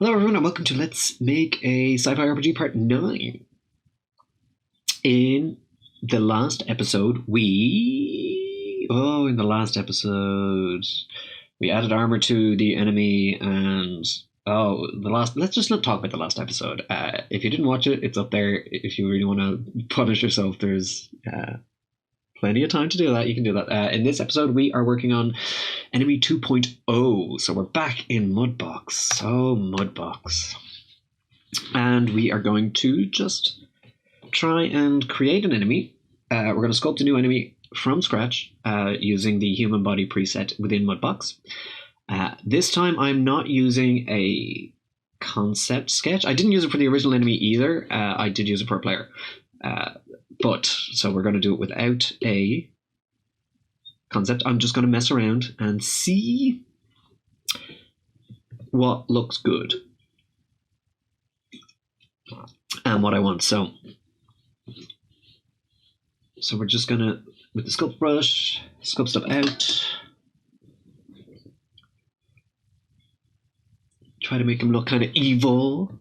Hello everyone and welcome to Let's Make a Sci-Fi RPG Part 9. In the last episode, we added armor to the enemy and... let's just not talk about the last episode. If you didn't watch it, it's up there. If you really want to punish yourself, there's plenty of time to do that. You can do that. In this episode, we are working on Enemy 2.0. So we're back in Mudbox. Oh, Mudbox. And we are going to just try and create an enemy. We're going to sculpt a new enemy from scratch using the human body preset within Mudbox. This time I'm not using a concept sketch. I didn't use it for the original enemy either. I did use it for a player. So we're going to do it without a concept. I'm just going to mess around and see what looks good and what I want. So we're just going to, with the sculpt brush, sculpt stuff out. Try to make him look kind of evil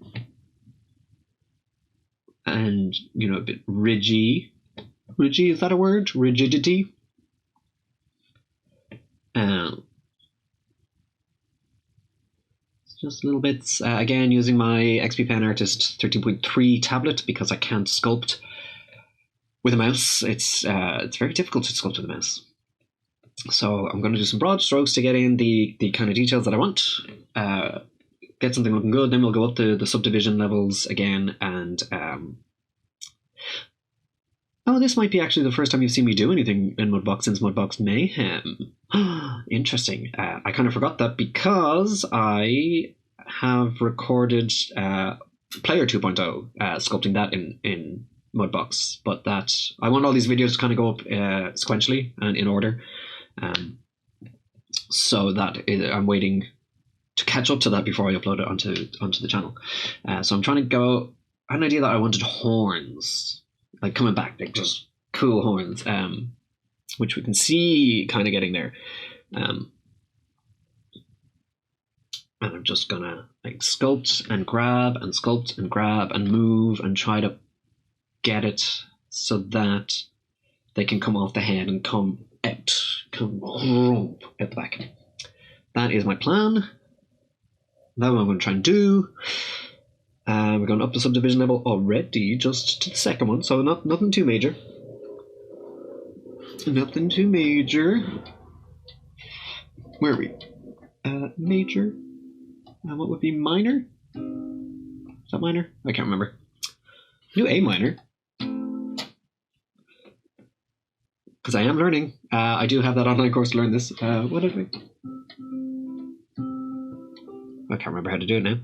and, a bit ridgy. Ridgy, is that a word? Rigidity. Just little bits. Again, using my XP Pen Artist 13.3 tablet because I can't sculpt with a mouse. It's very difficult to sculpt with a mouse. So I'm going to do some broad strokes to get in the kind of details that I want. Get something looking good, then we'll go up to the subdivision levels again, and this might be actually the first time you've seen me do anything in Mudbox since Mudbox Mayhem. Interesting. I kind of forgot that because I have recorded Player 2.0, sculpting that in Mudbox, but that I want all these videos to kind of go up sequentially and in order, so that I'm waiting to catch up to that before I upload it onto the channel. So I'm trying to go... I had an idea that I wanted horns, like coming back, like just cool horns, which we can see kind of getting there. And I'm just gonna like sculpt and grab and move and try to get it so that they can come off the head and come out the back. That is my plan. That's what I'm going to try and do. We're going up the subdivision level already, just to the second one, so nothing too major. Nothing too major. Where are we? Major. What would be minor? Is that minor? I can't remember. Do A minor. Because I am learning. I do have that online course to learn this. What did we... I can't remember how to do it now.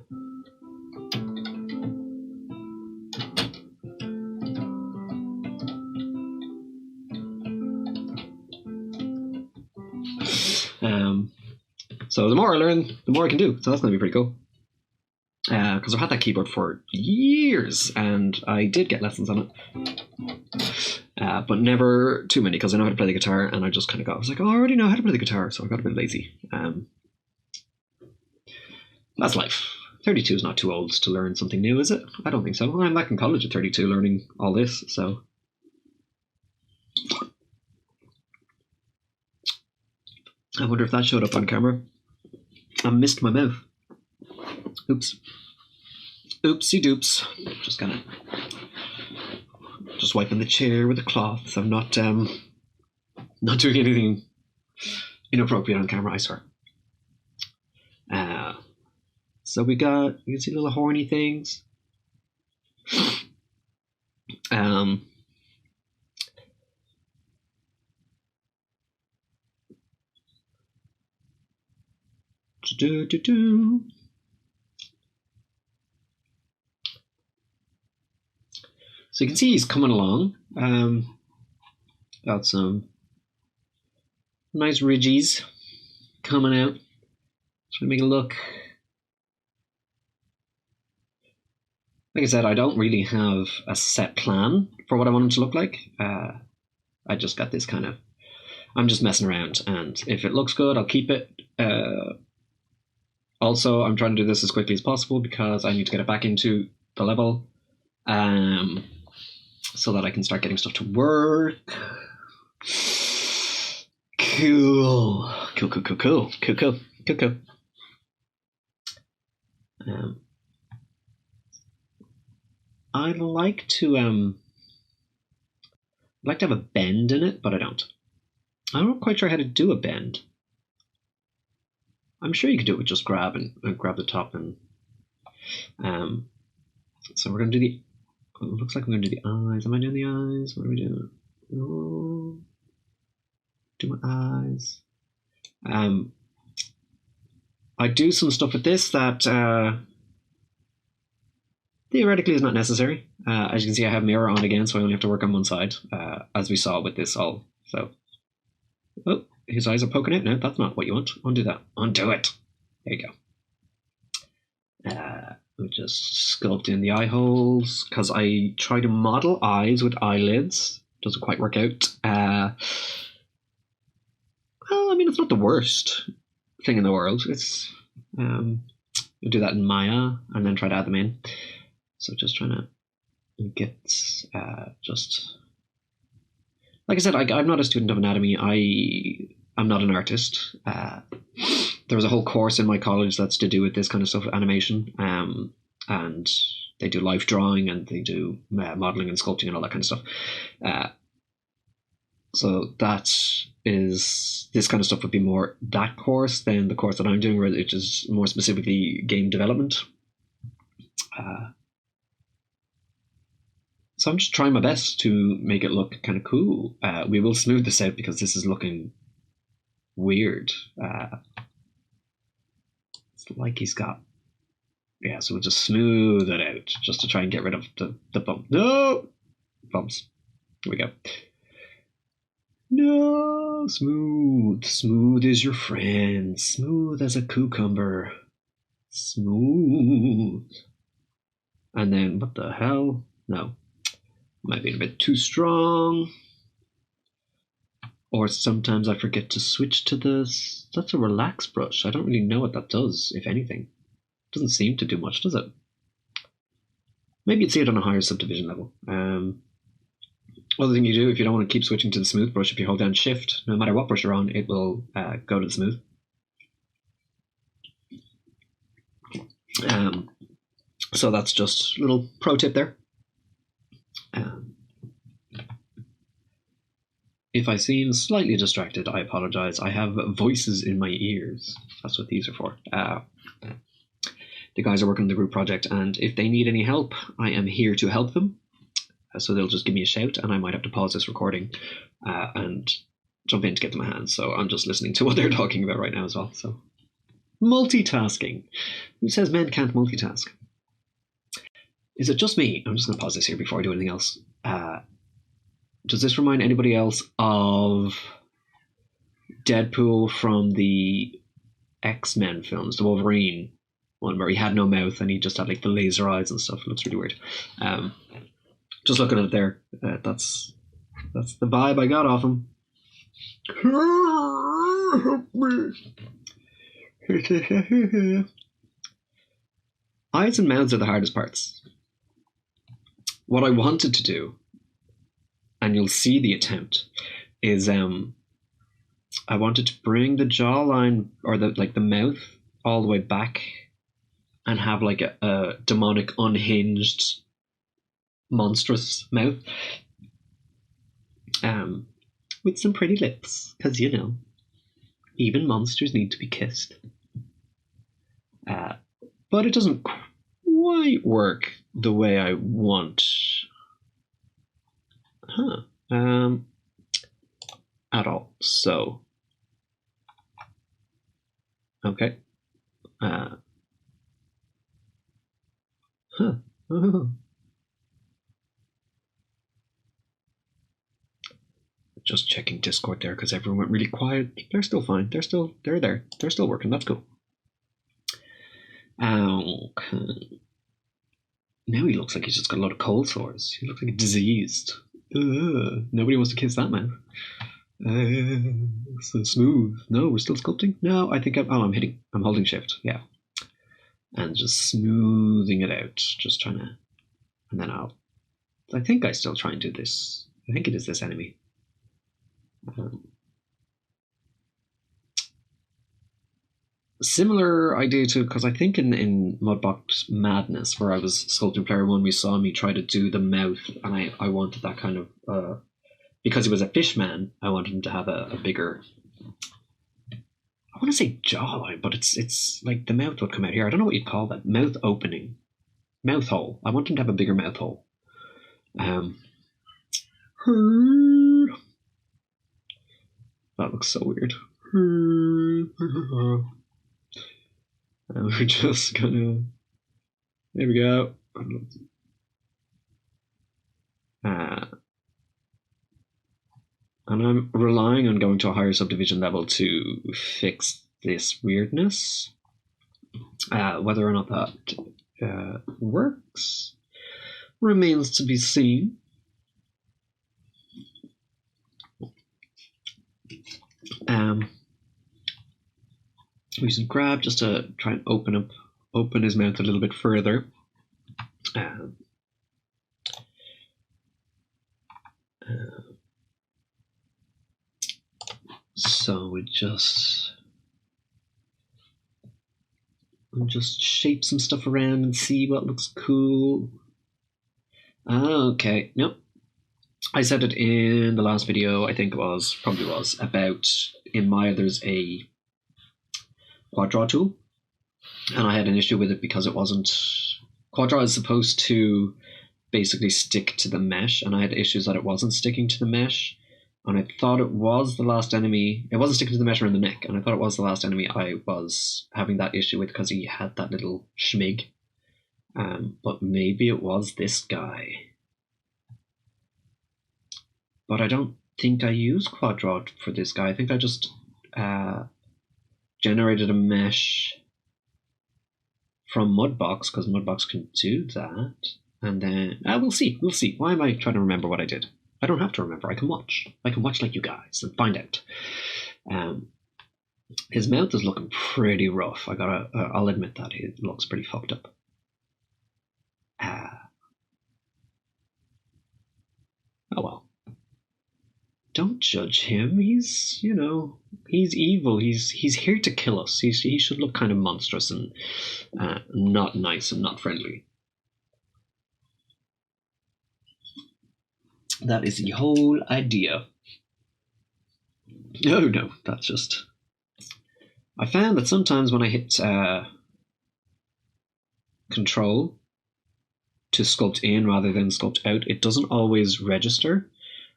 So the more I learn, the more I can do. So that's going to be pretty cool. Because I've had that keyboard for years, and I did get lessons on it. But never too many, because I know how to play the guitar, and I just kind of I was like, I already know how to play the guitar, so I got a bit lazy. That's life. 32 is not too old to learn something new, is it? I don't think so. I'm back in college at 32 learning all this, so... I wonder if that showed up on camera. I missed my mouth. Oops. Oopsie doops. Just wiping the chair with a cloth, so I'm not doing anything inappropriate on camera, I swear. So you can see little horny things. So you can see he's coming along. Got some nice ridges coming out. Trying to make it look... Like I said, I don't really have a set plan for what I want him to look like. I just got this kind of... I'm just messing around, and if it looks good, I'll keep it. Also, I'm trying to do this as quickly as possible because I need to get it back into the level, um, so that I can start getting stuff to work. Cool. Cool, cool, cool, cool, cool, cool, cool, cool. Um, I'd like to have a bend in it, but I don't. I'm not quite sure how to do a bend. I'm sure you could do it with just grab and grab the top and um. So we're gonna do the. It looks like I'm gonna do the eyes. Am I doing the eyes? What are we doing? Oh, do my eyes. I do some stuff with this that theoretically is not necessary. As you can see, I have mirror on again, so I only have to work on one side, as we saw with this all. So, oh, his eyes are poking out now. That's not what you want. Undo that. Undo it. There you go. We just sculpt in the eye holes because I try to model eyes with eyelids. Doesn't quite work out. Well, I mean, it's not the worst thing in the world. It's we do that in Maya and then try to add them in. So just trying to get just like I said, I'm not a student of anatomy. I'm not an artist. There was a whole course in my college that's to do with this kind of stuff, animation, and they do life drawing and they do modeling and sculpting and all that kind of stuff. So that is this kind of stuff would be more that course than the course that I'm doing, which is more specifically game development. So I'm just trying my best to make it look kind of cool. We will smooth this out because this is looking weird. It's like he's got. Yeah, so we'll just smooth it out just to try and get rid of the bump. No! Bumps. Here we go. No! Smooth. Smooth is your friend. Smooth as a cucumber. Smooth. And then, what the hell? No. Might be a bit too strong. Or sometimes I forget to switch to this. That's a relax brush. I don't really know what that does, if anything. It doesn't seem to do much, does it? Maybe you'd see it on a higher subdivision level. Other thing you do, if you don't want to keep switching to the smooth brush, if you hold down shift, no matter what brush you're on, it will go to the smooth. So that's just a little pro tip there. If I seem slightly distracted, I apologize. I have voices in my ears. That's what these are for. The guys are working on the group project, and if they need any help, I am here to help them. So they'll just give me a shout, and I might have to pause this recording and jump in to get them a hand. So I'm just listening to what they're talking about right now as well. So multitasking. Who says men can't multitask? Is it just me? I'm just going to pause this here before I do anything else. Does this remind anybody else of Deadpool from the X-Men films, the Wolverine one where he had no mouth and he just had like the laser eyes and stuff? It looks really weird. Just looking at it there, that's the vibe I got off him. Eyes and mouths are the hardest parts. What I wanted to do, and you'll see the attempt, is I wanted to bring the jawline or the mouth all the way back and have like a demonic, unhinged, monstrous mouth, with some pretty lips, because even monsters need to be kissed. But it doesn't quite work the way I want. At all. So, okay. Just checking Discord there because everyone went really quiet. They're still fine. They're there. They're still working. That's cool. Okay. Now he looks like he's just got a lot of cold sores. He looks like diseased. Nobody wants to kiss that man. So smooth. No, we're still sculpting. No, I think I'm holding shift. Yeah. and just smoothing it out, just trying to, and then I think I still try and do this. I think it is this enemy. Similar idea to, because I think in Mudbox Madness, where I was sculpting player one, we saw me try to do the mouth, and I wanted that kind of, because he was a fish man, I wanted him to have a bigger, I want to say jawline, but it's like the mouth would come out here. I don't know what you'd call that. Mouth opening. Mouth hole. I want him to have a bigger mouth hole. That looks so weird. And we're just gonna. There we go. And I'm relying on going to a higher subdivision level to fix this weirdness. Whether or not that works remains to be seen. Using grab just to try and open his mouth a little bit further. So we just shape some stuff around and see what looks cool. Okay, nope. I said it in the last video, I think it was, probably was, about in Maya there's a quad draw tool, and I had an issue with it because it wasn't. Quad draw is supposed to basically stick to the mesh, and I had issues that it wasn't sticking to the mesh, and I thought it was the last enemy. It wasn't sticking to the mesh around the neck, and I thought it was the last enemy I was having that issue with because he had that little schmig. But maybe it was this guy. But I don't think I used quad draw for this guy. I think I just generated a mesh from Mudbox, because Mudbox can do that. And then, we'll see. Why am I trying to remember what I did? I don't have to remember. I can watch. I can watch like you guys and find out. His mouth is looking pretty rough. I'll admit that. It looks pretty fucked up. Oh well. Don't judge him. He's evil. He's here to kill us. He should look kind of monstrous and not nice and not friendly. That is the whole idea. No, that's just. I found that sometimes when I hit control to sculpt in rather than sculpt out, it doesn't always register.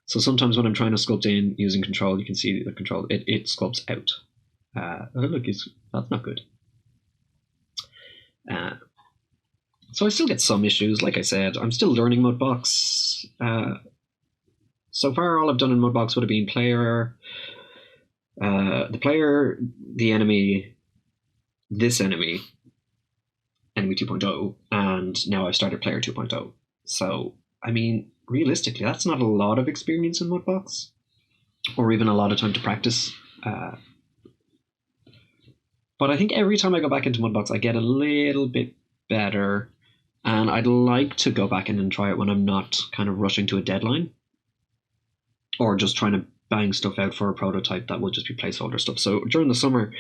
So sometimes when I'm trying to sculpt in using control, you can see the control, it sculpts out. Look, that's not good. So I still get some issues. Like I said, I'm still learning Mudbox. So far, all I've done in Mudbox would have been player, the enemy, this enemy 2.0, and now I've started player 2.0. So, I mean, realistically, that's not a lot of experience in Mudbox, or even a lot of time to practice. But I think every time I go back into Mudbox, I get a little bit better, and I'd like to go back in and try it when I'm not kind of rushing to a deadline, or just trying to bang stuff out for a prototype that will just be placeholder stuff. So during the summer,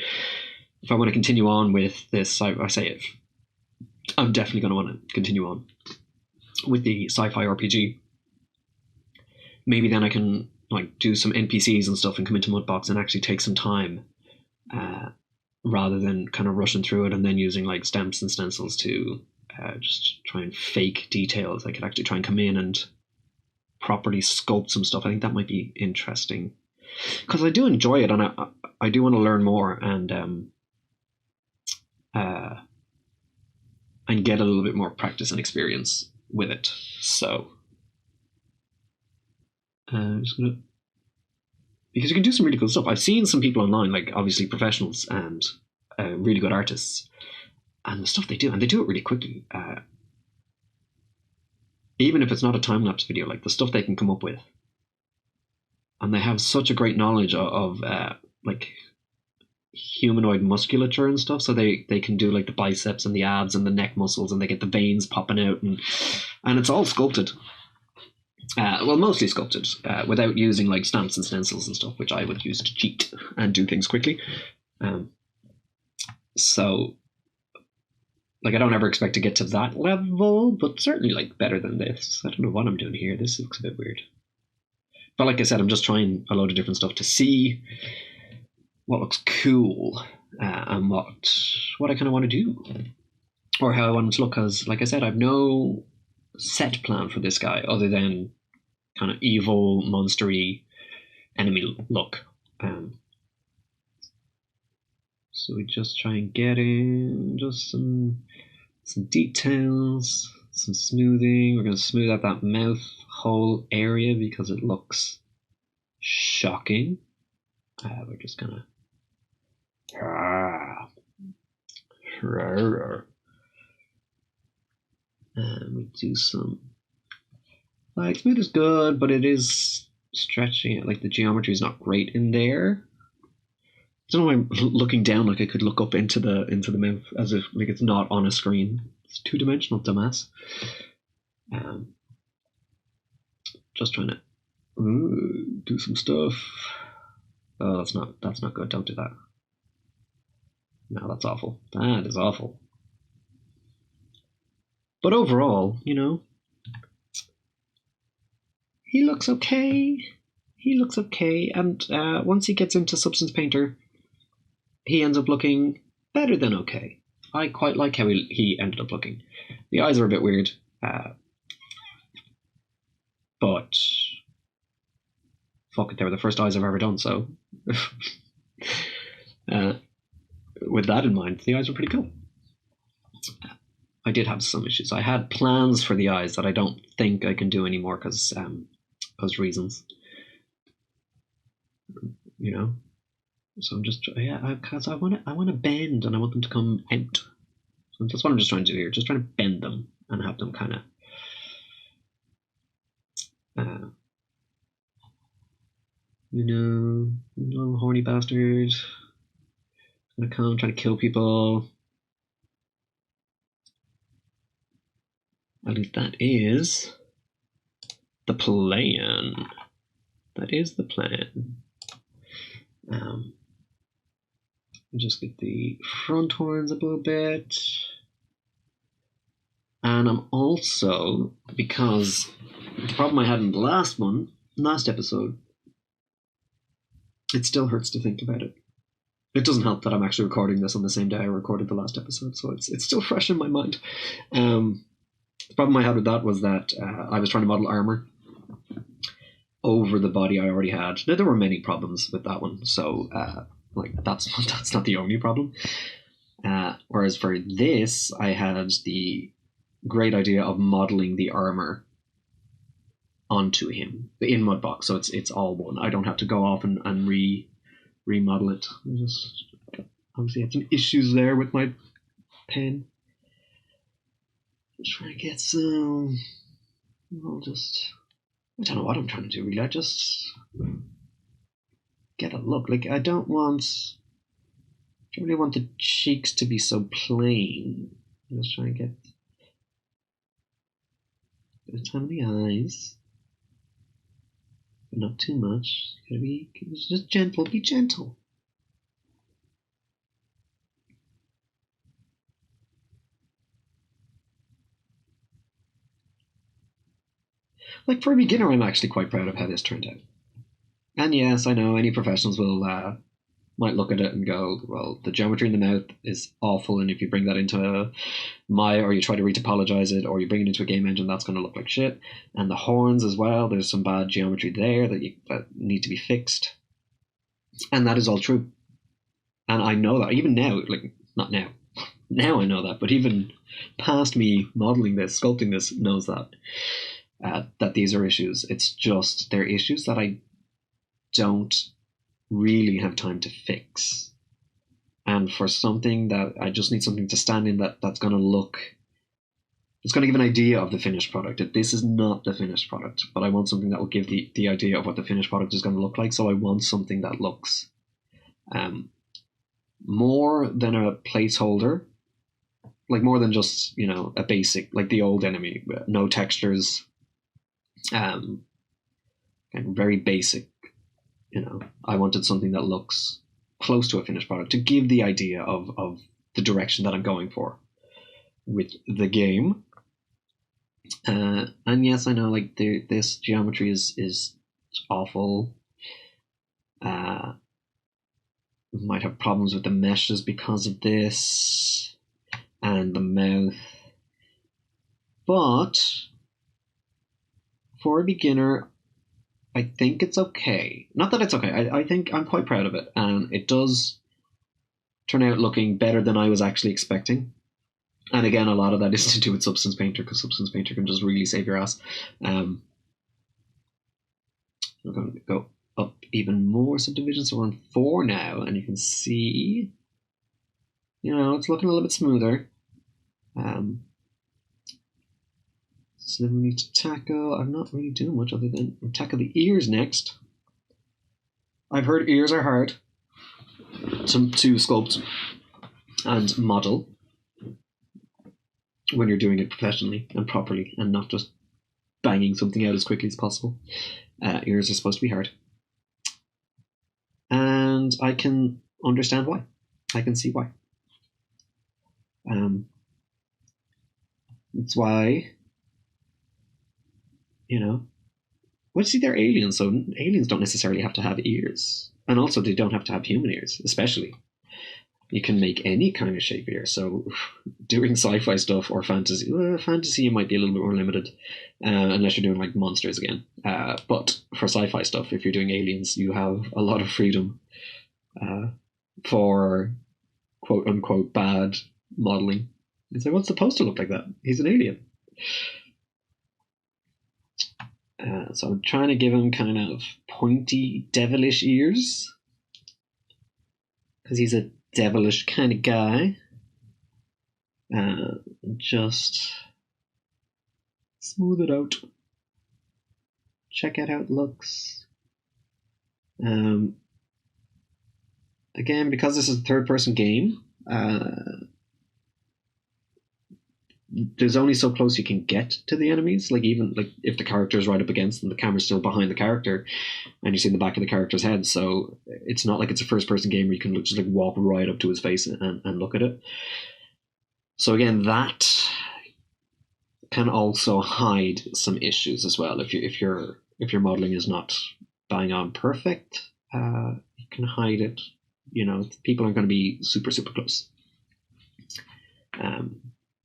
if I want to continue on with this, I'm definitely going to want to continue on with the sci-fi RPG. Maybe then I can like do some NPCs and stuff and come into Mudbox and actually take some time, rather than kind of rushing through it and then using like stamps and stencils to just try and fake details. I could actually try and come in and properly sculpt some stuff. I think that might be interesting because I do enjoy it, and I do want to learn more and get a little bit more practice and experience with it. So I'm just gonna, because you can do some really cool stuff. I've seen some people online, like obviously professionals and really good artists, and the stuff they do, and they do it really quickly. Even if it's not a time-lapse video, like the stuff they can come up with. And they have such a great knowledge of like humanoid musculature and stuff, so they can do like the biceps and the abs and the neck muscles, and they get the veins popping out, and it's all sculpted. Well, mostly sculpted, without using like stamps and stencils and stuff, which I would use to cheat and do things quickly. So, like, I don't ever expect to get to that level, but certainly like better than this. I don't know what I'm doing here. This looks a bit weird. But like I said, I'm just trying a load of different stuff to see what looks cool, and what I kind of want to do, or how I want it to look. Because, like I said, I've no set plan for this guy other than kind of evil, monstery enemy look. So we just try and get in just some details, some smoothing. We're going to smooth out that mouth hole area because it looks shocking. We're just gonna and we do some, like, smooth is good, but it is stretching it. Like, the geometry is not great in there. I don't know why I'm looking down like I could look up into the mouth as if like it's not on a screen. It's two-dimensional, dumbass. Just trying to do some stuff. Oh, that's not good. Don't do that. No, that's awful. That is awful. But overall, you know, he looks okay. He looks okay, and once he gets into Substance Painter, he ends up looking better than okay. I quite like how he ended up looking. The eyes are a bit weird, but fuck it, they were the first eyes I've ever done, so with that in mind, the eyes were pretty cool. I did have some issues. I had plans for the eyes that I don't think I can do anymore because reasons. You know? So I'm just, because I want to bend and I want them to come out. So that's what I'm just trying to do here. Just trying to bend them and have them kind of, little horny bastard. Gonna come, trying to kill people. At least that is the plan. That is the plan. Just get the front horns up a little bit. And I'm also, because the problem I had in the last episode, it still hurts to think about it. It doesn't help that I'm actually recording this on the same day I recorded the last episode, so it's still fresh in my mind. The problem I had with that was that I was trying to model armor over the body I already had. Now, there were many problems with that one, so that's not the only problem. Whereas for this, I had the great idea of modeling the armor onto him in Mudbox, so it's all one. I don't have to go off and remodel it. I just obviously had some issues there with my pen. I'm trying to get some. I don't know what I'm trying to do really. I just get a look. Like, I don't really want the cheeks to be so plain. I'm just trying to get a bit of time on the eyes, but not too much. It's just gentle. Be gentle. Like, for a beginner, I'm actually quite proud of how this turned out. And yes, I know any professionals might look at it and go, well, the geometry in the mouth is awful, and if you bring that into Maya or you try to retopologize it or you bring it into a game engine, that's going to look like shit. And the horns as well, there's some bad geometry there that need to be fixed. And that is all true. And I know that, even now, like, not now. Now I know that, but even past me modeling this, sculpting this, knows that these are issues. It's just, they're issues that I don't really have time to fix. And for something that I just need something to stand in that's going to look, it's going to give an idea of the finished product. This is not the finished product, but I want something that will give the idea of what the finished product is going to look like. So I want something that looks more than a placeholder, like more than just, a basic, like the old enemy, no textures, and very basic. I wanted something that looks close to a finished product to give the idea of the direction that I'm going for with the game. And yes, I know, like, this geometry is awful. Might have problems with the meshes because of this, and the mouth. But for a beginner, I think it's okay. Not that it's okay. I think I'm quite proud of it, and it does turn out looking better than I was actually expecting. And again, a lot of that is to do with Substance Painter, because Substance Painter can just really save your ass. I'm going to go up even more subdivisions. So we're on 4 now, and you can see, it's looking a little bit smoother. So then we need to tackle, I'm not really doing much other than tackle the ears next. I've heard ears are hard to sculpt and model when you're doing it professionally and properly, and not just banging something out as quickly as possible. Ears are supposed to be hard. And I can understand why. I can see why. That's why, well, see, they're aliens, so aliens don't necessarily have to have ears. And also, they don't have to have human ears, especially. You can make any kind of shape ear. So doing sci-fi stuff or fantasy, fantasy might be a little bit more limited, unless you're doing like monsters again. But for sci-fi stuff, if you're doing aliens, you have a lot of freedom for quote unquote bad modeling. You say, what's supposed to look like that? He's an alien. So I'm trying to give him kind of pointy, devilish ears, because he's a devilish kind of guy. Just smooth it out. Check out how it looks. Again, because this is a third-person game, there's only so close you can get to the enemies. Like, even like if the character is right up against them, the camera's still behind the character, and you see the back of the character's head. So it's not like it's a first-person game where you can just like walk right up to his face and look at it. So again, that can also hide some issues as well. If your modeling is not bang on perfect, you can hide it. People aren't going to be super close.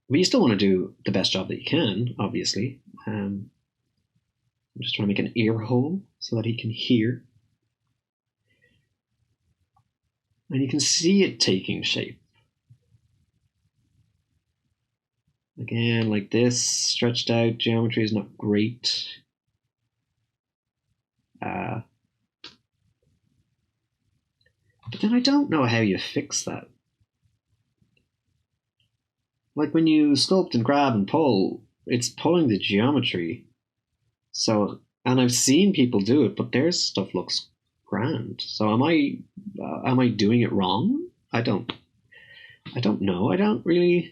But you still want to do the best job that you can, obviously. I'm just trying to make an ear hole so that he can hear. And you can see it taking shape. Again, like this, stretched out geometry is not great. But then I don't know how you fix that. Like when you sculpt and grab and pull, it's pulling the geometry. So, and I've seen people do it, but their stuff looks grand. So am I doing it wrong? I don't know. I don't really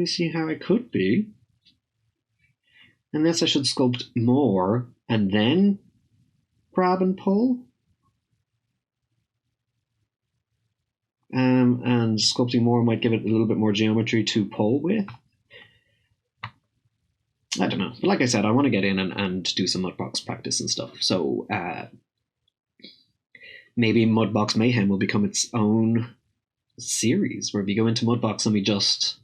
see how I could be. Unless I should sculpt more and then grab and pull. And sculpting more might give it a little bit more geometry to pull with. I don't know. But like I said, I want to get in and do some Mudbox practice and stuff. So maybe Mudbox Mayhem will become its own series where we go into Mudbox and we just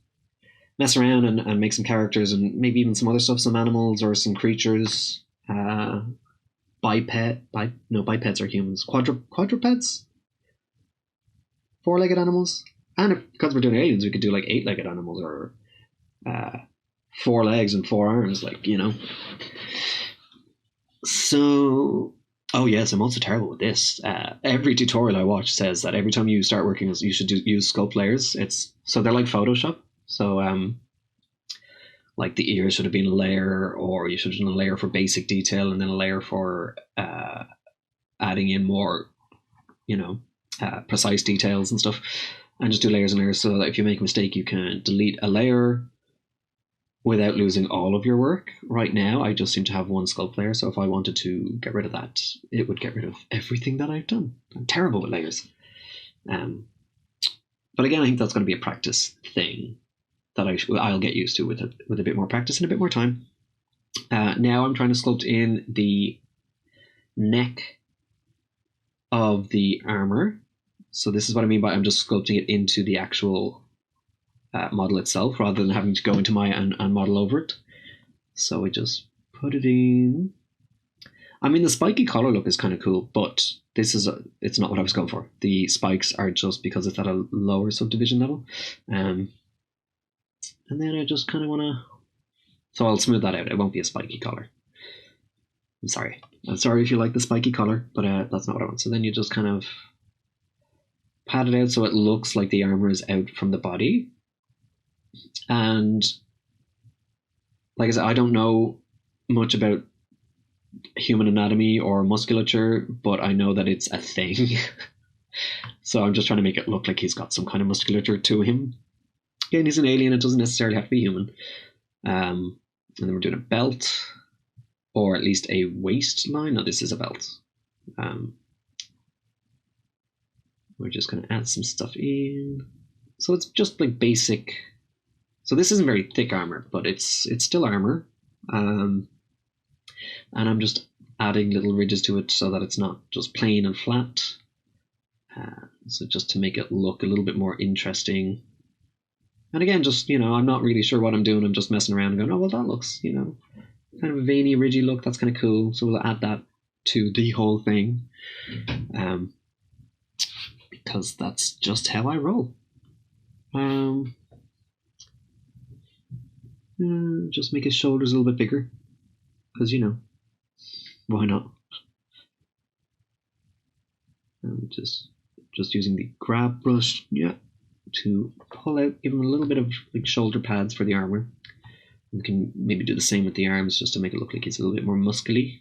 mess around and make some characters and maybe even some other stuff, some animals or some creatures. Bipeds are humans. Quadrupeds? 4-legged animals. And because we're doing aliens, we could do like 8-legged animals or 4 legs and 4 arms, So, oh yes, I'm also terrible with this. Every tutorial I watch says that every time you start working, you should use sculpt layers. So they're like Photoshop. So like the ears should have been a layer, or you should have done a layer for basic detail and then a layer for adding in more, precise details and stuff, and just do layers and layers so that if you make a mistake, you can delete a layer without losing all of your work. Right now, I just seem to have one sculpt layer, so if I wanted to get rid of that, it would get rid of everything that I've done. I'm terrible with layers. But again, I think that's going to be a practice thing that I'll get used to with a bit more practice and a bit more time. Now I'm trying to sculpt in the neck of the armor. So this is what I mean by I'm just sculpting it into the actual model itself rather than having to go into Maya and model over it. So we just put it in. I mean, the spiky collar look is kind of cool, but it's not what I was going for. The spikes are just because it's at a lower subdivision level. And then I just kind of want to... So I'll smooth that out. It won't be a spiky collar. I'm sorry if you like the spiky collar, but that's not what I want. So then you just kind of pat it out so it looks like the armor is out from the body. And like I said, I don't know much about human anatomy or musculature, but I know that it's a thing. So I'm just trying to make it look like he's got some kind of musculature to him. Again, he's an alien. It doesn't necessarily have to be human. And then we're doing a belt, or at least a waistline. No, this is a belt. We're just going to add some stuff in. So it's just like basic. So this isn't very thick armor, but it's still armor. And I'm just adding little ridges to it so that it's not just plain and flat. So just to make it look a little bit more interesting. And again, just, I'm not really sure what I'm doing. I'm just messing around and going, oh, well, that looks, kind of a veiny, ridgy look. That's kind of cool. So we'll add that to the whole thing. Because that's just how I roll. Just make his shoulders a little bit bigger. Because, why not? Just using the grab brush, to pull out, give him a little bit of like shoulder pads for the armor. We can maybe do the same with the arms just to make it look like he's a little bit more muscly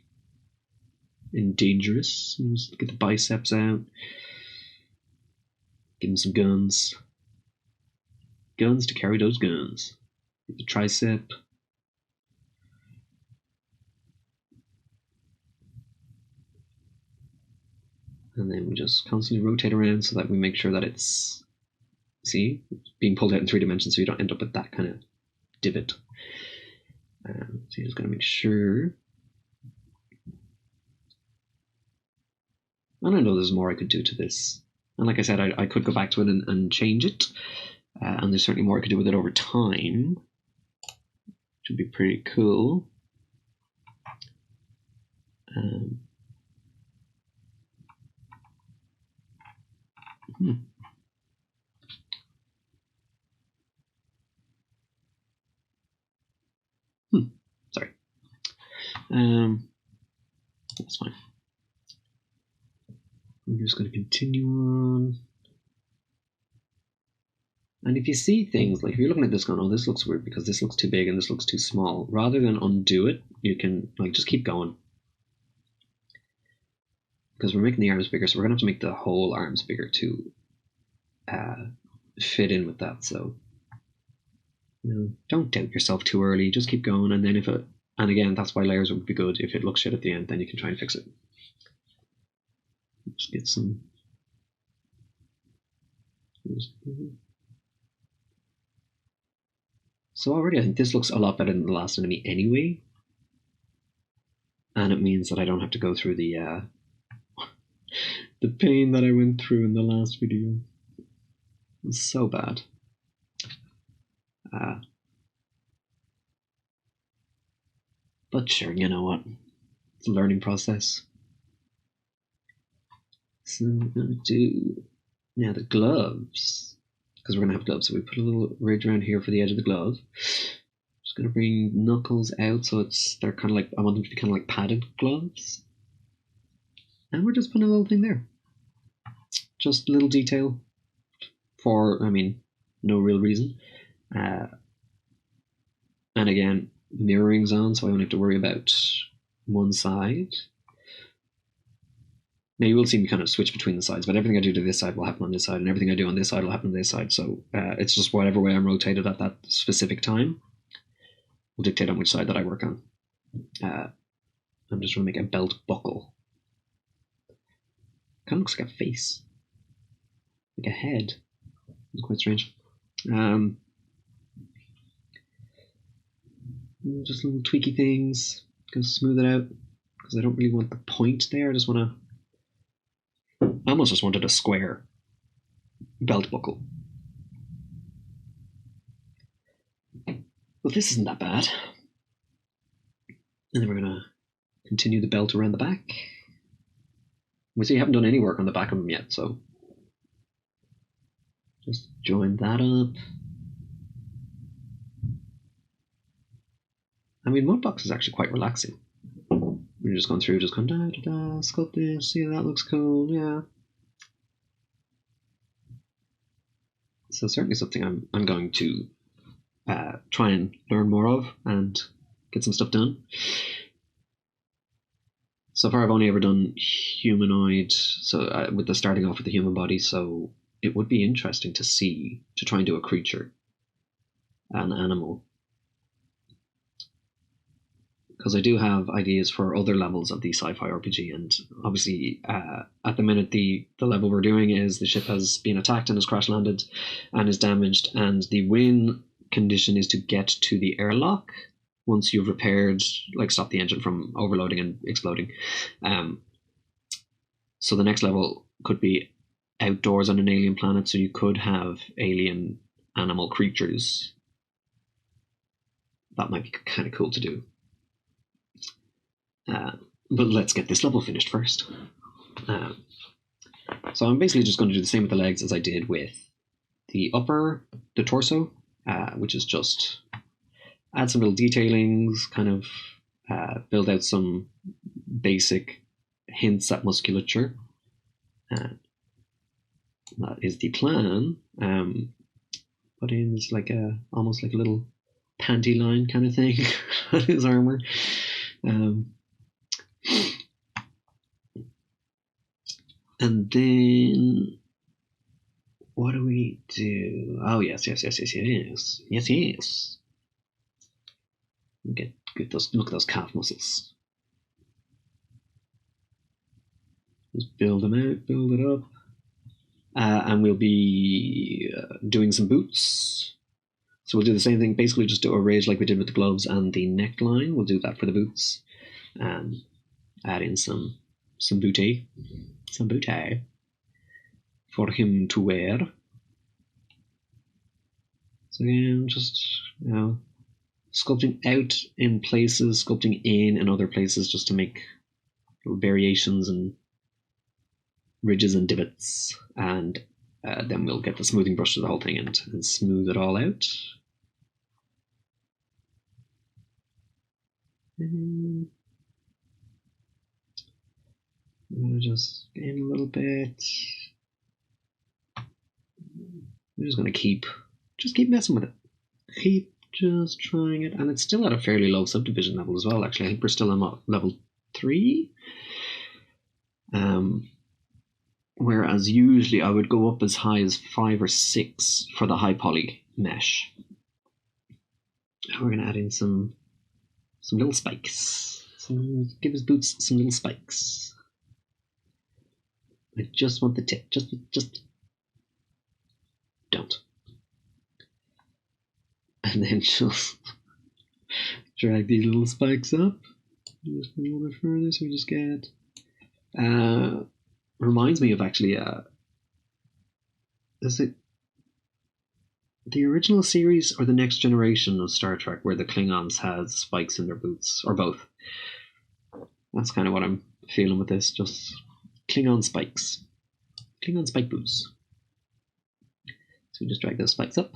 and dangerous. Just get the biceps out. Give him some guns. Guns to carry those guns. Get the tricep. And then we just constantly rotate around so that we make sure that it's, see, being pulled out in 3 dimensions so you don't end up with that kind of divot. So you're just going to make sure. And I know there's more I could do to this. And like I said, I could go back to it and change it. And there's certainly more I could do with it over time. Which would be pretty cool. Sorry. That's fine. I'm just going to continue on. And if you see things, like if you're looking at this going, oh, this looks weird because this looks too big and this looks too small, rather than undo it, you can just keep going. Because we're making the arms bigger, so we're going to have to make the whole arms bigger to fit in with that. So don't doubt yourself too early. Just keep going, and then and again, that's why layers would be good. If it looks shit at the end, then you can try and fix it. Just get some. So already I think this looks a lot better than the last enemy anyway. And it means that I don't have to go through the pain that I went through in the last video. It was so bad. But sure, you know what? It's a learning process. So I'm going to do now the gloves. Because we're going to have gloves. So we put a little ridge around here for the edge of the glove. Just going to bring knuckles out so they're kind of like, I want them to be kind of like padded gloves. And we're just putting a little thing there. Just a little detail for, no real reason. And again, mirroring's on, so I don't have to worry about one side. Now you will see me kind of switch between the sides, but everything I do to this side will happen on this side, and everything I do on this side will happen on this side. So it's just whatever way I'm rotated at that specific time will dictate on which side that I work on. I'm just going to make a belt buckle. Kind of looks like a face, like a head. It's quite strange. Just little tweaky things. Gonna smooth it out because I don't really want the point there. I almost just wanted a square belt buckle. But this isn't that bad. And then we're gonna continue the belt around the back. We see I haven't done any work on the back of them yet, so just join that up. I mean, Mudbox is actually quite relaxing. We're just going through, just going sculpt this, see, that looks cool, yeah. So certainly something I'm going to try and learn more of and get some stuff done. So far I've only ever done humanoid, so with the starting off with the human body, so it would be interesting to try and do a creature, an animal. Because I do have ideas for other levels of the sci-fi RPG, and obviously at the minute the level we're doing is the ship has been attacked and has crash landed and is damaged, and the win condition is to get to the airlock once you've repaired, like stop the engine from overloading and exploding. So the next level could be outdoors on an alien planet, so you could have alien animal creatures. That might be kind of cool to do. But let's get this level finished first. So I'm basically just going to do the same with the legs as I did with the torso, which is just add some little detailings, kind of build out some basic hints at musculature. That is the plan. Put in like almost like a little panty line kind of thing on his armor. And then what do we do? Oh, yes. Get look at those calf muscles. Just build them out, build it up. And we'll be doing some boots. So we'll do the same thing, basically just do a raise like we did with the gloves and the neckline. We'll do that for the boots. Add in some booty for him to wear. So again, just sculpting out in places, sculpting in other places, just to make little variations and ridges and divots, and then we'll get the smoothing brush to the whole thing and smooth it all out. I'm going to just gain a little bit. I'm just going to keep messing with it. Keep just trying it. And it's still at a fairly low subdivision level as well, actually. I think we're still on level 3. Whereas usually I would go up as high as 5 or 6 for the high poly mesh. We're going to add in some little spikes. Give his boots some little spikes. I just want the tip. Just don't. And then just drag these little spikes up. Just a little bit further, so we just get. Reminds me of actually. Is it the original series or the next generation of Star Trek where the Klingons had spikes in their boots, or both? That's kind of what I'm feeling with this. Just Klingon spikes. Klingon spike boots. So we just drag those spikes up.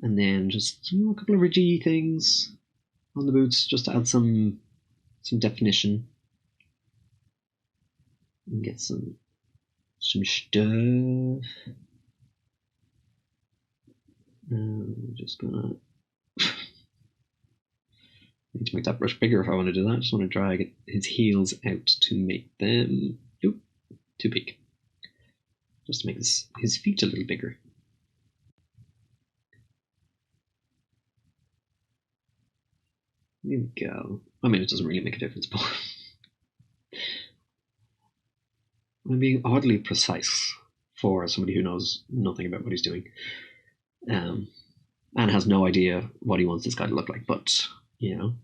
And then just a couple of ridgy things on the boots just to add some definition. And get some stuff. I'm just gonna need to make that brush bigger if I want to do that. I just want to drag his heels out to make them too big. Just to make his feet a little bigger. There we go. I mean, it doesn't really make a difference, but I'm being oddly precise for somebody who knows nothing about what he's doing, and has no idea what he wants this guy to look like. But you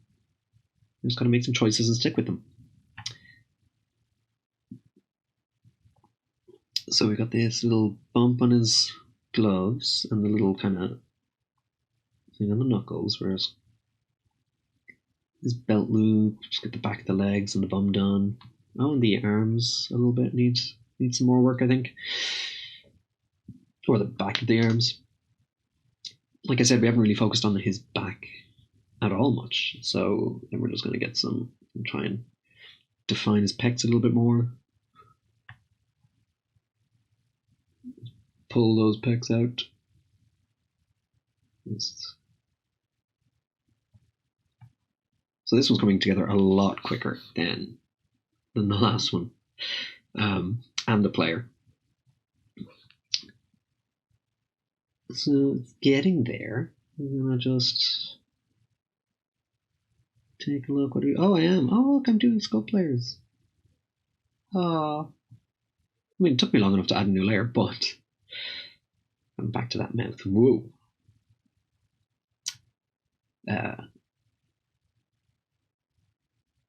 just got to make some choices and stick with them. So we got this little bump on his gloves and the little kind of thing on the knuckles, whereas his belt loop, just get the back of the legs and the bum done. Oh, and the arms a little bit needs some more work, I think. Or the back of the arms. Like I said, we haven't really focused on his back at all much. So then we're just going to get some and try and define his pecs a little bit more. Pull those pecs out. So this one's coming together a lot quicker than the last one, and the player. So it's getting there. I'm gonna just take a look. Oh, I am. Oh, look, I'm doing sculpt players. I mean, it took me long enough to add a new layer, but I'm back to that mouth. Whoa.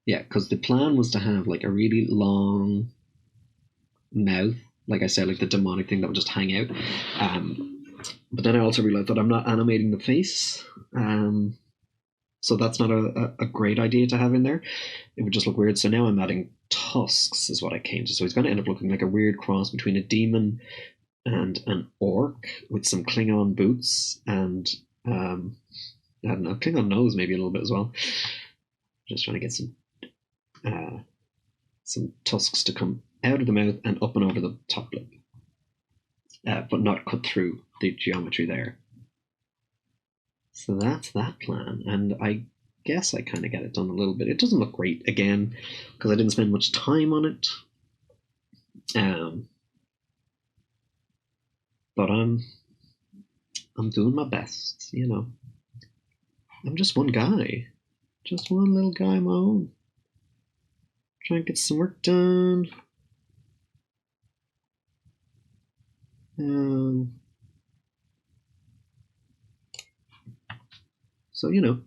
Yeah, because the plan was to have like a really long mouth, like I said, like the demonic thing that would just hang out. But then I also realized that I'm not animating the face, so that's not a great idea to have in there. It would just look weird. So now I'm adding tusks, is what I came to. So he's going to end up looking like a weird cross between a demon and an orc with some Klingon boots and I don't know, Klingon nose maybe a little bit as well. Just trying to get some tusks to come out of the mouth and up and over the top lip, but not cut through the geometry there. So that's that plan, and I guess I kind of get it done a little bit. It doesn't look great again because I didn't spend much time on it, but I'm doing my best. I'm just one guy, just one little guy on my own. Try and get some work done. So go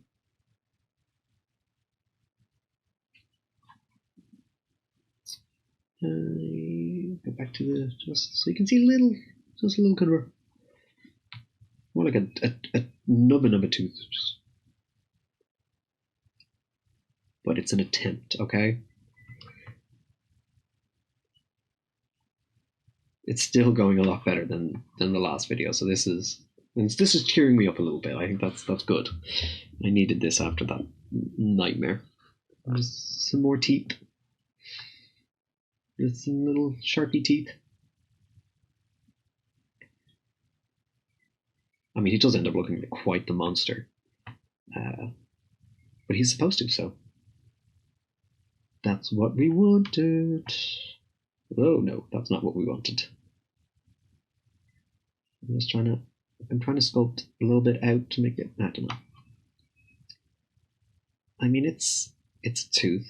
back to the just so you can see just a little kind of more like a nubbin of a tooth, but it's an attempt. Okay. It's still going a lot better than the last video. So this is cheering me up a little bit. I think that's good. I needed this after that nightmare. Just some more teeth. Just some little sharpy teeth. I mean, he does end up looking like quite the monster, but he's supposed to. So that's what we wanted. Oh no, that's not what we wanted. I'm trying to sculpt a little bit out to make it, I don't know. I mean, it's a tooth.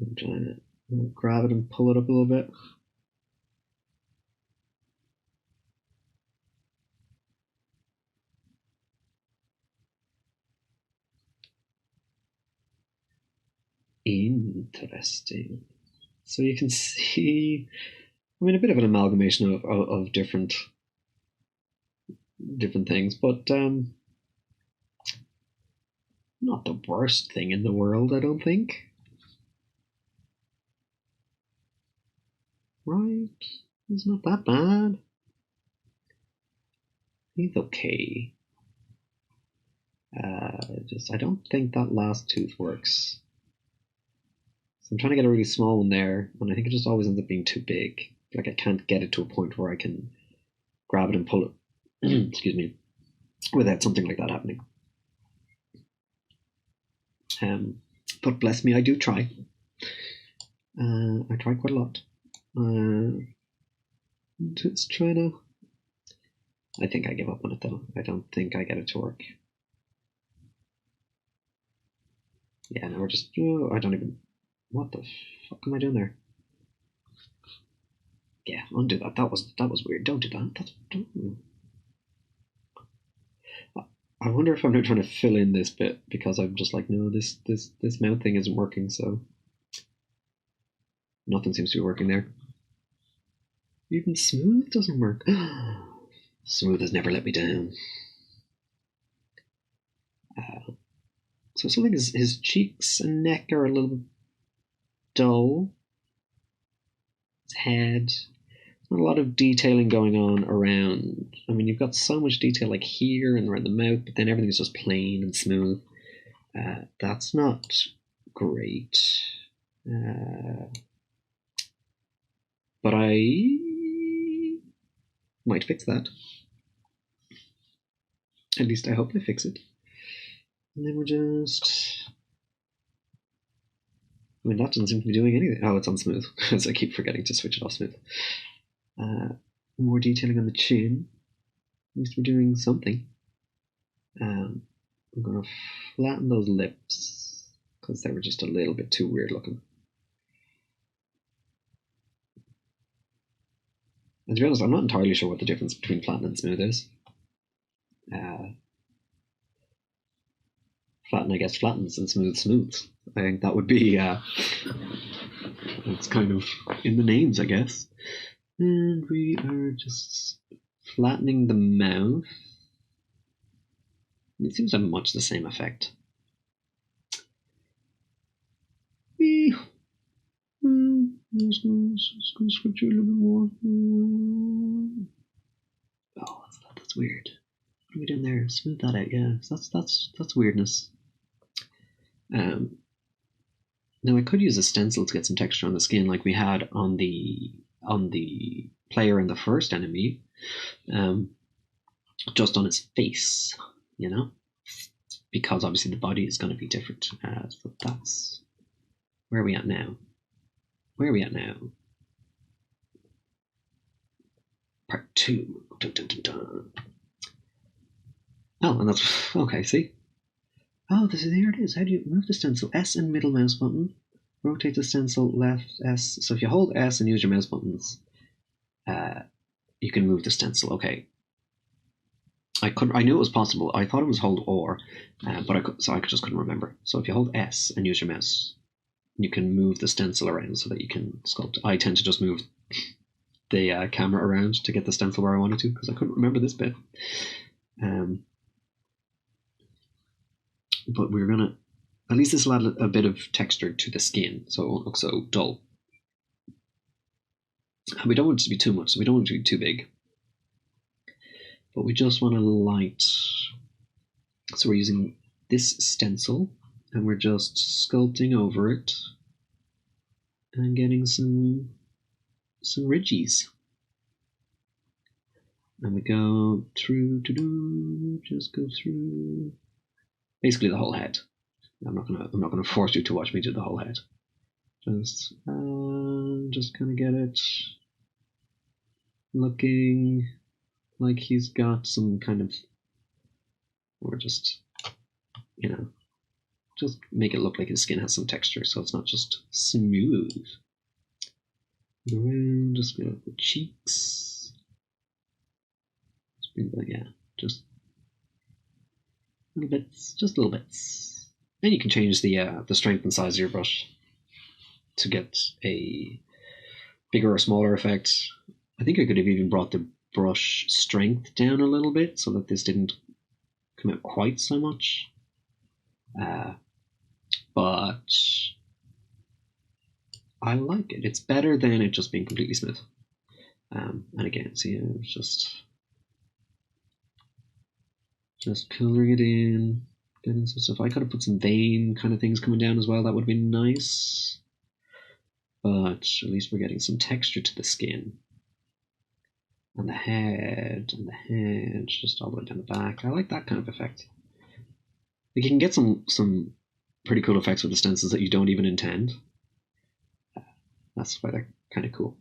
I'm trying to grab it and pull it up a little bit. Interesting. So you can see, I mean, a bit of an amalgamation of different things, but not the worst thing in the world, I don't think. Right? It's not that bad. He's okay. I don't think that last tooth works. So I'm trying to get a really small one there, and I think it just always ends up being too big. Like I can't get it to a point where I can grab it and pull it excuse me, without something like that happening. But bless me, I do try. I try quite a lot. Just trying to. I think I give up on it though. I don't think I get it to work. Yeah, now we're just. Oh, I don't even. What the fuck am I doing there? Yeah, undo that. That was weird. Don't do that. I wonder if I'm not trying to fill in this bit because I'm just like, no, this mount thing isn't working. So nothing seems to be working there. Even smooth doesn't work. Smooth has never let me down. So something is his cheeks and neck are a little bit dull. His head. Not a lot of detailing going on around. I mean, you've got so much detail like here and around the mouth, but then everything's just plain and smooth. That's not great. But I might fix that. At least I hope I fix it. And then we're just. I mean, that doesn't seem to be doing anything. Oh, it's on smooth, because I keep forgetting to switch it off smooth. More detailing on the chin. At least we're doing something. I'm going to flatten those lips, because they were just a little bit too weird looking. And to be honest, I'm not entirely sure what the difference between flatten and smooth is. Flatten, I guess, flattens, and smooth smooths. I think that would be, it's kind of in the names, I guess. And we are just flattening the mouth. It seems to have much the same effect. Just going to script you a little bit more. Oh, what's that? That's weird. What are we doing there? Smooth that out, yeah. That's weirdness. Now I could use a stencil to get some texture on the skin, like we had on the player in the first enemy, just on his face, you know, because obviously the body is going to be different. So that's where are we at now? Part 2. Dun, dun, dun, dun. Oh, and that's okay. See. Oh, here it is. How do you move the stencil? S and middle mouse button. Rotate the stencil left S. So if you hold S and use your mouse buttons, you can move the stencil. Okay. I knew it was possible. I thought it was hold or, but I just couldn't remember. So if you hold S and use your mouse, you can move the stencil around so that you can sculpt. I tend to just move the camera around to get the stencil where I wanted to because I couldn't remember this bit. But we're gonna, at least this will add a bit of texture to the skin so it won't look so dull. And we don't want it to be too much, so we don't want it to be too big. But we just want to light. So we're using this stencil and we're just sculpting over it and getting some ridges. And we go through just go through basically the whole head. I'm not gonna force you to watch me do the whole head. Just kind of get it looking like he's got some kind of, or just, you know, just make it look like his skin has some texture, so it's not just smooth. Around, just go the cheeks. Yeah, just little bits, just little bits. And you can change the strength and size of your brush to get a bigger or smaller effect. I think I could have even brought the brush strength down a little bit so that this didn't come out quite so much. But I like it. It's better than it just being completely smooth. And again, see, it's just coloring it in, getting some stuff. I could have put some vein kind of things coming down as well. That would have been nice. But at least we're getting some texture to the skin. and the head, just all the way down the back. I like that kind of effect. Like you can get some pretty cool effects with the stencils that you don't even intend. That's why they're kind of cool.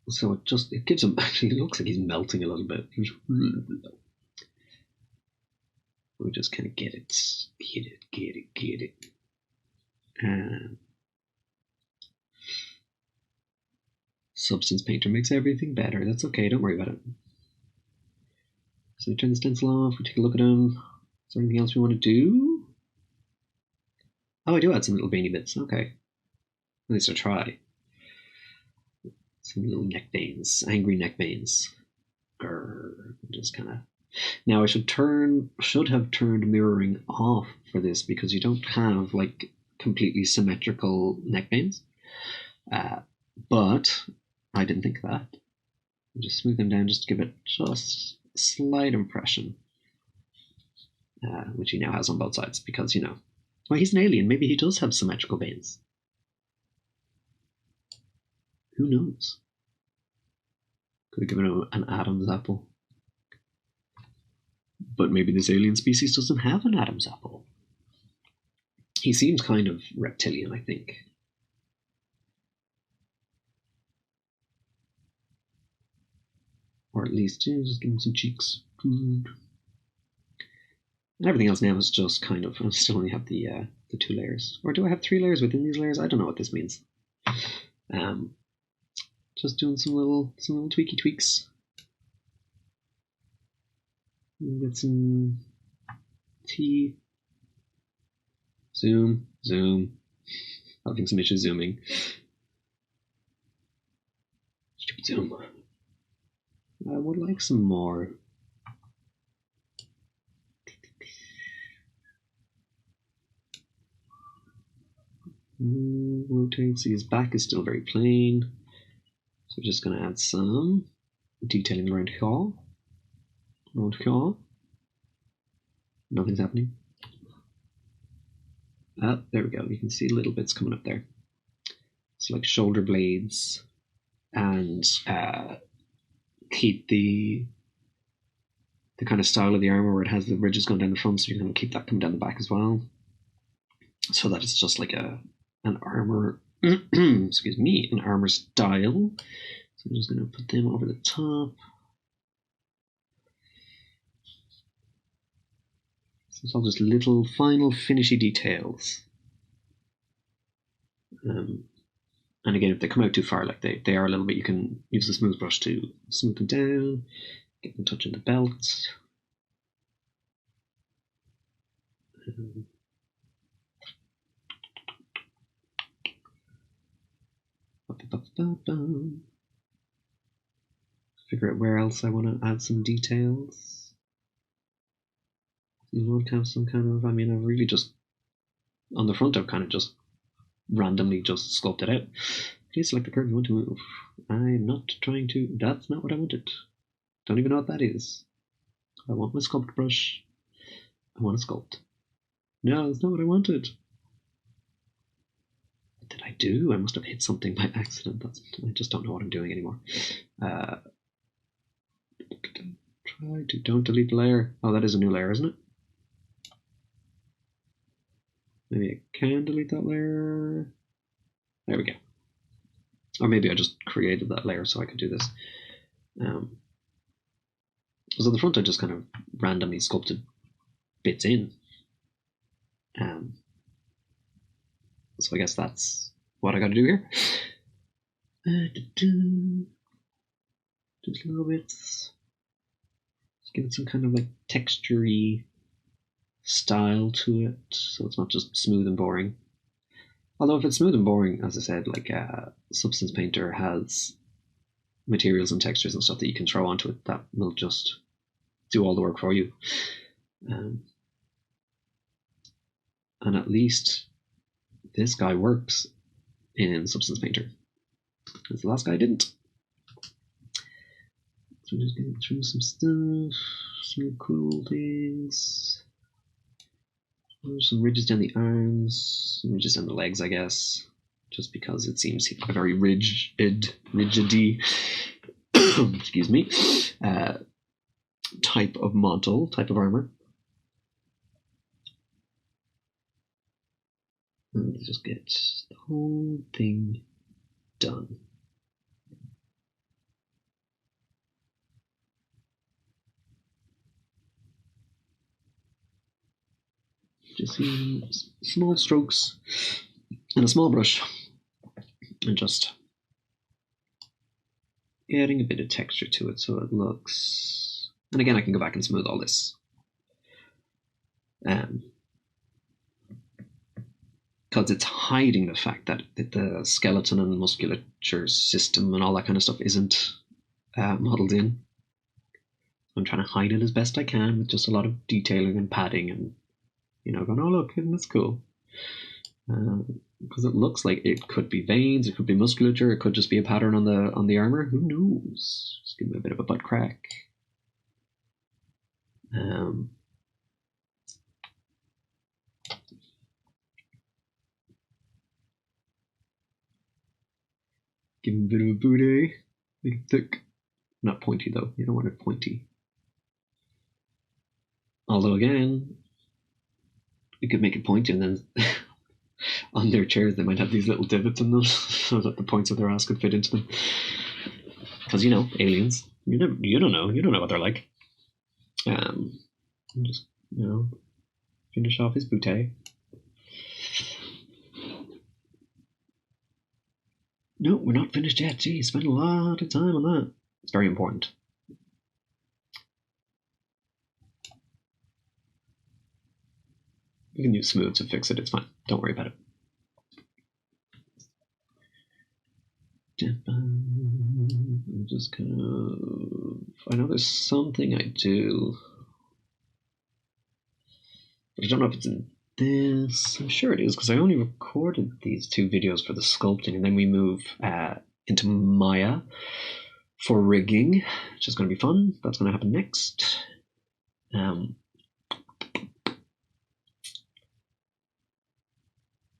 So it gives him, actually it looks like he's melting a little bit. We just kind of get it. Substance Painter makes everything better. That's okay, don't worry about it. So we turn the stencil off, we take a look at him. Is there anything else we want to do? Oh, I do add some little veiny bits, okay. At least I try. Some little neck veins, angry neck veins. Grrr, just kind of. Now I should have turned mirroring off for this because you don't have like completely symmetrical neck veins. But I didn't think of that. Just smooth them down just to give it just a slight impression. Which he now has on both sides because, well, he's an alien. Maybe he does have symmetrical veins. Who knows? Could have given him an Adam's apple. But maybe this alien species doesn't have an Adam's apple. He seems kind of reptilian, I think. Or at least, just give him some cheeks. And everything else now is just kind of, I still only have the 2 layers. Or do I have 3 layers within these layers? I don't know what this means. Just doing some little tweaky tweaks. Get some tea. Zoom. Having some issues zooming. Stupid zoom. I would like some more. Rotate. See, his back is still very plain. So we're just going to add some detailing around here. Nothing's happening. There we go. You can see little bits coming up there. It's like shoulder blades, and keep the kind of style of the armor where it has the ridges going down the front. So you're going to keep that coming down the back as well, so that it's just like an armor. Excuse me, an armor style. So I'm just going to put them over the top. So it's all just little final finishy details. And again, if they come out too far, like they are a little bit, you can use the smooth brush to smooth them down, get them touching the belt. Figure out where else I want to add some details. You want to have some kind of, I've really just, on the front I've kind of just randomly just sculpted out. Please select the curve you want to move. I'm not trying to, that's not what I wanted. Don't even know what that is. I want my sculpt brush. I want to sculpt. No, that's not what I wanted. What did I do? I must have hit something by accident. I just don't know what I'm doing anymore. Don't delete the layer. Oh, that is a new layer, isn't it? Maybe I can delete that layer. There we go. Or maybe I just created that layer so I could do this. So the front I just kind of randomly sculpted bits in. So I guess that's what I got to do here. Just little bits. Just give it some kind of like textury style to it, so it's not just smooth and boring. Although if it's smooth and boring, as I said, like Substance Painter has materials and textures and stuff that you can throw onto it that will just do all the work for you. And at least this guy works in Substance Painter, because the last guy didn't. So I'm just getting through some stuff, some cool things. There's some ridges down the arms, some ridges down the legs, I guess. just because it seems a very rigidy, excuse me, type of model, type of armor. And let's just get the whole thing done. Just using small strokes and a small brush, and just adding a bit of texture to it so it looks. And again, I can go back and smooth all this. Because it's hiding the fact that the skeleton and musculature system and all that kind of stuff isn't modeled in. I'm trying to hide it as best I can with just a lot of detailing and padding and, going, oh, look, that's cool. Because it looks like it could be veins, it could be musculature, it could just be a pattern on the armor. Who knows? Just give me a bit of a butt crack. Give him a bit of a booty. Make it thick. Not pointy though. You don't want it pointy. Although again, you could make it pointy and then on their chairs they might have these little divots in them so that the points of their ass could fit into them. Because aliens. You don't know. You don't know what they're like. Just finish off his booty. No, we're not finished yet. Gee, spent a lot of time on that. It's very important. You can use smooth to fix it. It's fine. Don't worry about it. I'm just kind of. I know there's something I do. But I don't know if it's in this. I'm sure it is because I only recorded these 2 videos for the sculpting, and then we move into Maya for rigging, which is going to be fun. That's going to happen next.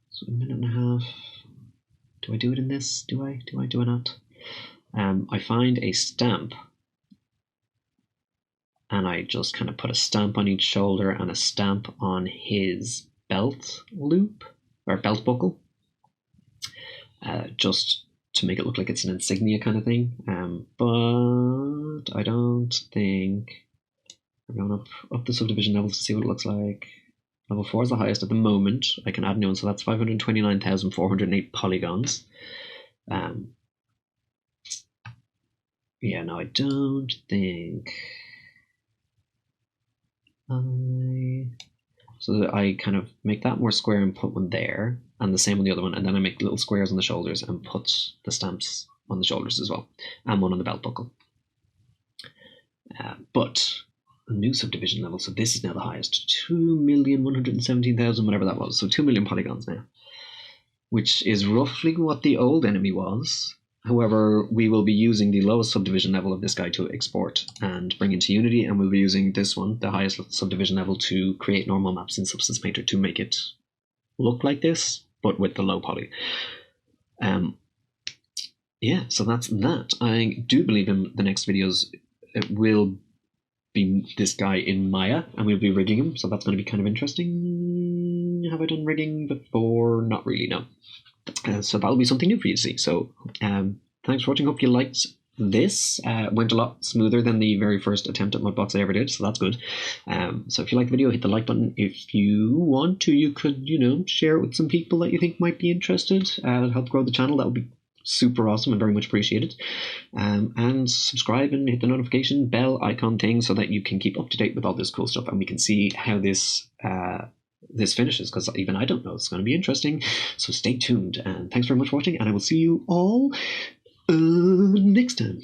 So a minute and a half. Do I do it in this? Do I not? I find a stamp, and I just kind of put a stamp on each shoulder and a stamp on his belt loop or belt buckle, just to make it look like it's an insignia kind of thing. But I don't think we're going up the subdivision levels to see what it looks like. Level 4 is the highest at the moment. I can add new ones, so that's 529,408 polygons. Yeah, no, I don't think so that I kind of make that more square and put one there, and the same on the other one, and then I make little squares on the shoulders and put the stamps on the shoulders as well, and one on the belt buckle. But a new subdivision level, so this is now the highest, 2,117,000, whatever that was, so 2 million polygons now, which is roughly what the old enemy was. However, we will be using the lowest subdivision level of this guy to export and bring into Unity, and we'll be using this one, the highest subdivision level, to create normal maps in Substance Painter to make it look like this, but with the low poly. Yeah, so that's that. I do believe in the next videos it will be this guy in Maya, and we'll be rigging him, so that's going to be kind of interesting. Have I done rigging before? Not really, no. So that'll be something new for you to see. So thanks for watching. Hope you liked this. Went a lot smoother than the very first attempt at Mudbox I ever did, so that's good. So if you like the video, hit the like button. If you want to, you could, share it with some people that you think might be interested. Help grow the channel. That would be super awesome and very much appreciated. And subscribe and hit the notification bell icon thing so that you can keep up to date with all this cool stuff, and we can see how this finishes, because even I don't know. It's going to be interesting, so stay tuned, and thanks very much for watching, and I will see you all next time.